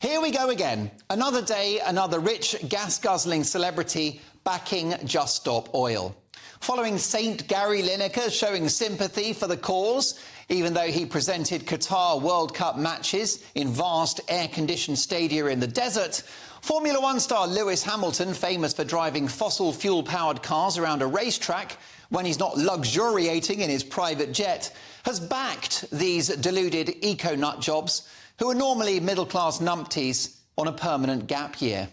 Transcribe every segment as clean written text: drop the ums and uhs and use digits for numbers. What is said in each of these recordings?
Here we go again. Another day, another rich, gas-guzzling celebrity backing Just Stop Oil. Following Saint Gary Lineker showing sympathy for the cause, even though he presented Qatar World Cup matches in vast air-conditioned stadia in the desert, Formula One star Lewis Hamilton, famous for driving fossil fuel-powered cars around a racetrack when he's not luxuriating in his private jet, has backed these deluded eco-nut jobs who are normally middle-class numpties on a permanent gap year.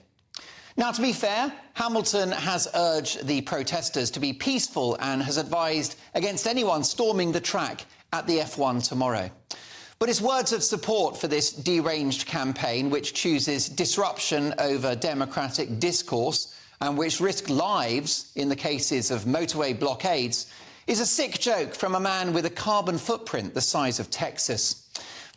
Now, to be fair, Hamilton has urged the protesters to be peaceful and has advised against anyone storming the track at the F1 tomorrow. But his words of support for this deranged campaign, which chooses disruption over democratic discourse and which risks lives in the cases of motorway blockades, is a sick joke from a man with a carbon footprint the size of Texas.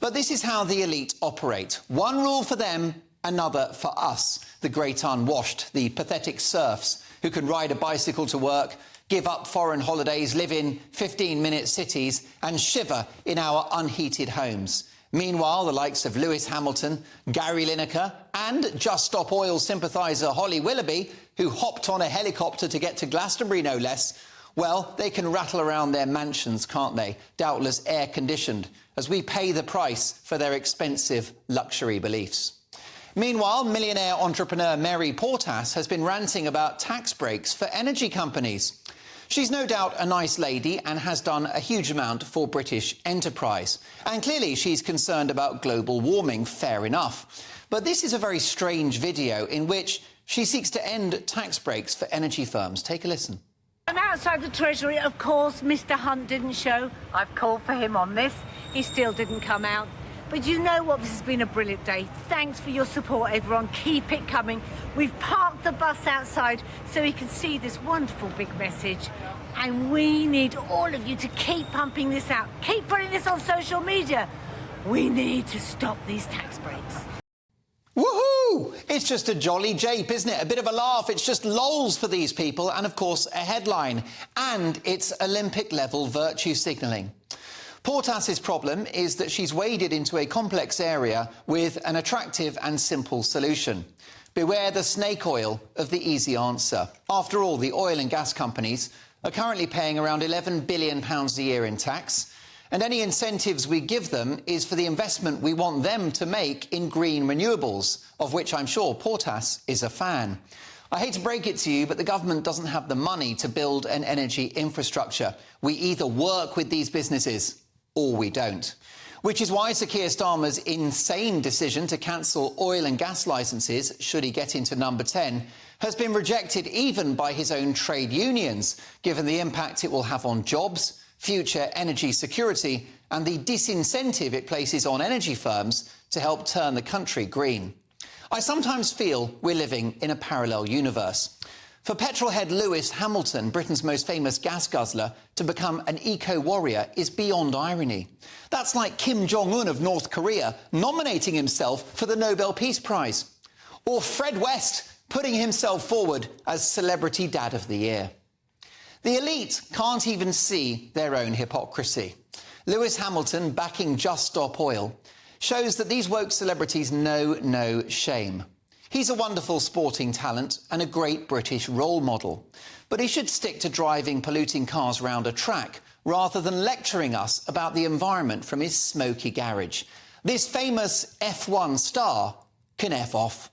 But this is how the elite operate. One rule for them, another for us, the great unwashed, the pathetic serfs who can ride a bicycle to work, give up foreign holidays, live in 15-minute cities and shiver in our unheated homes. Meanwhile, the likes of Lewis Hamilton, Gary Lineker and Just Stop Oil sympathiser Holly Willoughby, who hopped on a helicopter to get to Glastonbury no less, well, they can rattle around their mansions, can't they? Doubtless air-conditioned, as we pay the price for their expensive luxury beliefs. Meanwhile, millionaire entrepreneur Mary Portas has been ranting about tax breaks for energy companies. She's no doubt a nice lady and has done a huge amount for British enterprise. And clearly she's concerned about global warming, fair enough. But this is a very strange video in which she seeks to end tax breaks for energy firms. Take a listen. I'm outside the Treasury. Of course, Mr Hunt didn't show. I've called for him on this. He still didn't come out. But you know what? This has been a brilliant day. Thanks for your support, everyone. Keep it coming. We've parked the bus outside so he can see this wonderful big message. And we need all of you to keep pumping this out. Keep putting this on social media. We need to stop these tax breaks. Woohoo! It's just a jolly jape, isn't it? A bit of a laugh. It's just lols for these people and, of course, a headline. And it's Olympic-level virtue signalling. Portas's problem is that she's waded into a complex area with an attractive and simple solution. Beware the snake oil of the easy answer. After all, the oil and gas companies are currently paying around £11 billion a year in tax, and any incentives we give them is for the investment we want them to make in green renewables, of which I'm sure Portas is a fan. I hate to break it to you, but the government doesn't have the money to build an energy infrastructure. We either work with these businesses or we don't. Which is why Sir Keir Starmer's insane decision to cancel oil and gas licences, should he get into number 10, has been rejected even by his own trade unions, given the impact it will have on jobs, future energy security and the disincentive it places on energy firms to help turn the country green. I sometimes feel we're living in a parallel universe. For petrolhead Lewis Hamilton, Britain's most famous gas guzzler, to become an eco-warrior is beyond irony. That's like Kim Jong-un of North Korea nominating himself for the Nobel Peace Prize. Or Fred West putting himself forward as Celebrity Dad of the Year. The elite can't even see their own hypocrisy. Lewis Hamilton backing Just Stop Oil shows that these woke celebrities know no shame. He's a wonderful sporting talent and a great British role model. But he should stick to driving polluting cars around a track rather than lecturing us about the environment from his smoky garage. This famous F1 star can F off.